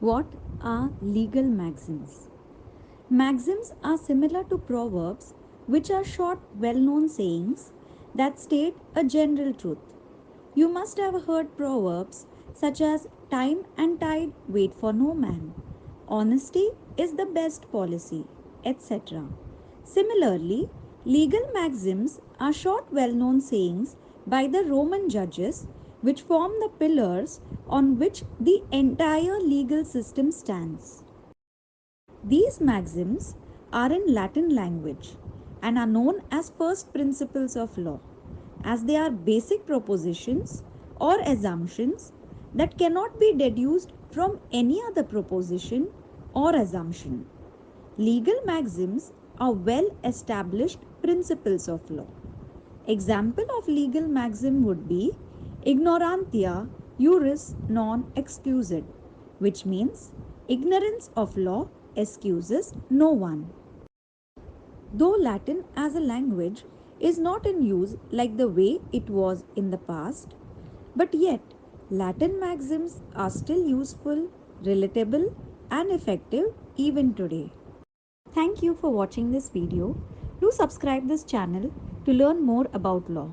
What are legal maxims? Maxims are similar to proverbs, which are short, well known sayings that state a general truth. You must have heard proverbs such as time and tide wait for no man, honesty is the best policy, etc. Similarly, legal maxims are short, well known sayings by the Roman judges which form the pillars on which the entire legal system stands. These maxims are in Latin language and are known as first principles of law, as they are basic propositions or assumptions that cannot be deduced from any other proposition or assumption. Legal maxims are well established principles of law. Example of legal maxim would be ignorantia juris non excused, which means ignorance of law excuses no one. Though Latin as a language is not in use like the way it was in the past, but yet Latin maxims are still useful, relatable, and effective even today. Thank you for watching this video. Do subscribe this channel to learn more about law.